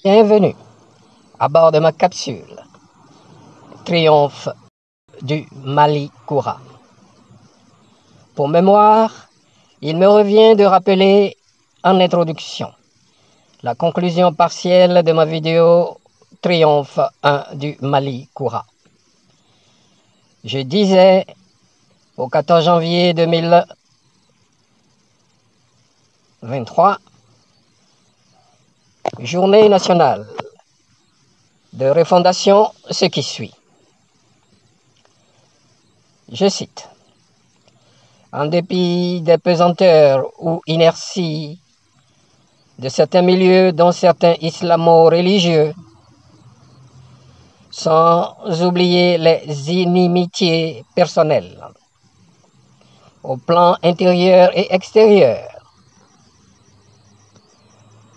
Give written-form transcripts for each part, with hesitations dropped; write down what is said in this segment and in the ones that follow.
Bienvenue à bord de ma capsule Triomphe du Mali Koura. Pour mémoire, il me revient de rappeler en introduction la conclusion partielle de ma vidéo Triomphe 1 du Mali Koura. Je disais au 14 janvier 2023, journée nationale de refondation, ce qui suit. Je cite: en dépit des pesanteurs ou inerties de certains milieux, dont certains islamo-religieux, sans oublier les inimitiés personnelles, au plan intérieur et extérieur,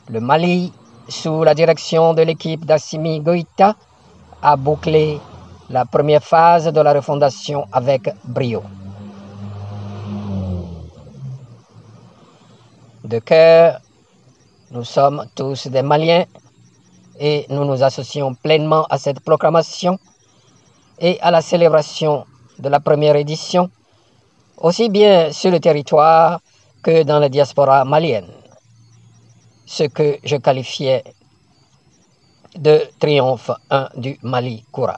le Mali, sous la direction de l'équipe d'Assimi Goïta, a bouclé la première phase de la refondation avec brio. De cœur, nous sommes tous des Maliens et nous nous associons pleinement à cette proclamation et à la célébration de la première édition, aussi bien sur le territoire que dans la diaspora malienne, ce que je qualifiais de triomphe 1 du Mali Koura.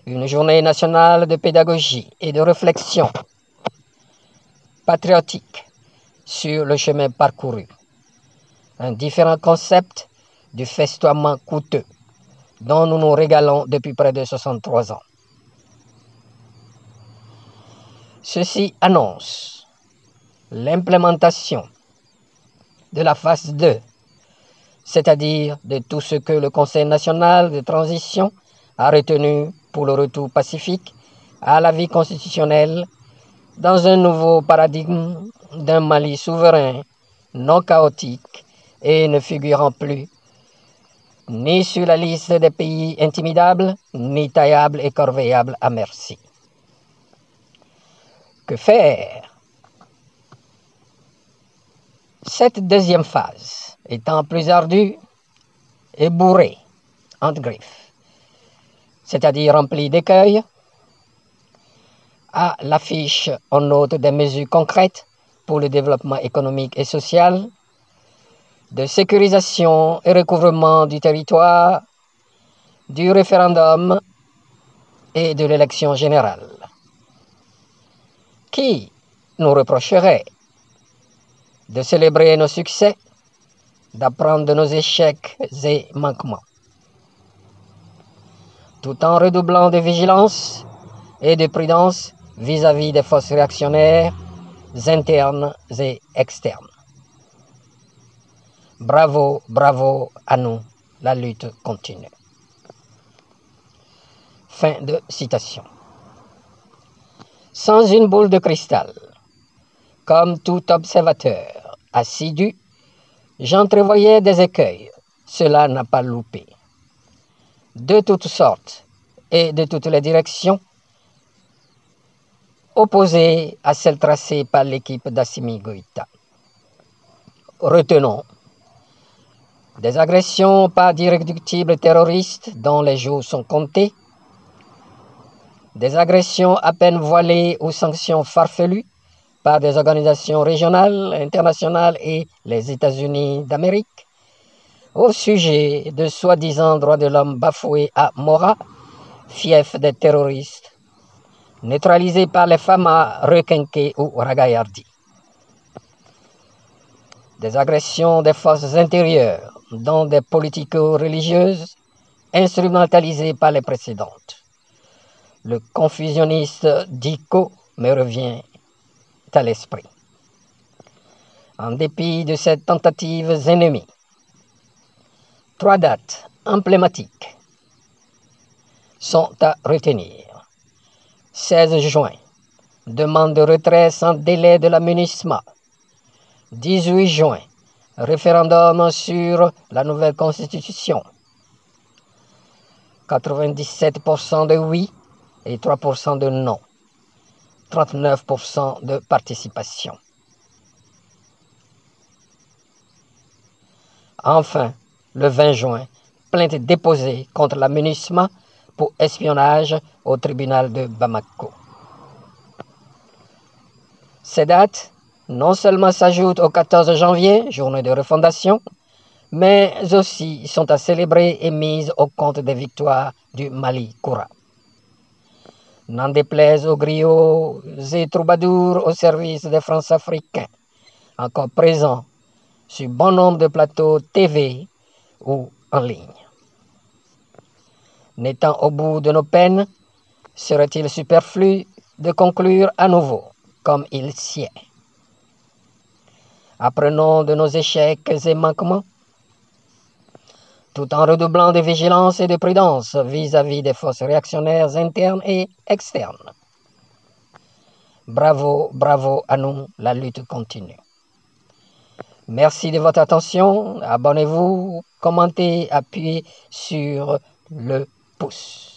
Une journée nationale de pédagogie et de réflexion patriotique sur le chemin parcouru. Un différent concept du festoiement coûteux dont nous nous régalons depuis près de 63 ans. Ceci annonce l'implémentation de la phase 2, c'est-à-dire de tout ce que le Conseil national de transition a retenu pour le retour pacifique à la vie constitutionnelle dans un nouveau paradigme d'un Mali souverain, non chaotique et ne figurant plus ni sur la liste des pays intimidables, ni taillables et corveillables à merci. Que faire? Cette deuxième phase étant plus ardue et bourrée, entre griffes, c'est-à-dire remplie d'écueils, à l'affiche on note des mesures concrètes pour le développement économique et social, de sécurisation et recouvrement du territoire, du référendum et de l'élection générale. Qui nous reprocherait de célébrer nos succès, d'apprendre de nos échecs et manquements, tout en redoublant de vigilance et de prudence vis-à-vis des forces réactionnaires internes et externes. Bravo, bravo à nous, la lutte continue. Fin de citation. Sans une boule de cristal, comme tout observateur assidu, j'entrevoyais des écueils, cela n'a pas loupé. De toutes sortes et de toutes les directions, opposées à celles tracées par l'équipe d'Assimi Goïta. Retenons des agressions par d'irréductibles terroristes dont les jours sont comptés, des agressions à peine voilées aux sanctions farfelues par des organisations régionales, internationales et les États-Unis d'Amérique, au sujet de soi-disant droits de l'homme bafoués à Mora, fief des terroristes, neutralisés par les FAMA requinqués ou ragaillardis. Des agressions des forces intérieures, dont des politico-religieuses, instrumentalisées par les précédentes. Le confusionniste Dico me revient à l'esprit. En dépit de ces tentatives ennemies, 3 dates emblématiques sont à retenir. 16 juin, demande de retrait sans délai de la MINUSMA. 18 juin, référendum sur la nouvelle constitution. 97% de oui et 3% de non. 39% de participation. Enfin, le 20 juin, plainte déposée contre la MINUSMA pour espionnage au tribunal de Bamako. Ces dates non seulement s'ajoutent au 14 janvier, journée de refondation, mais aussi sont à célébrer et mises au compte des victoires du Mali Koura. N'en déplaise aux griots et troubadours au service des France-Africains, encore présents sur bon nombre de plateaux TV ou en ligne. N'étant au bout de nos peines, serait-il superflu de conclure à nouveau comme il sied? Apprenons de nos échecs et manquements, tout en redoublant de vigilance et de prudence vis-à-vis des forces réactionnaires internes et externes. Bravo, bravo à nous, la lutte continue. Merci de votre attention, abonnez-vous, commentez, appuyez sur le pouce.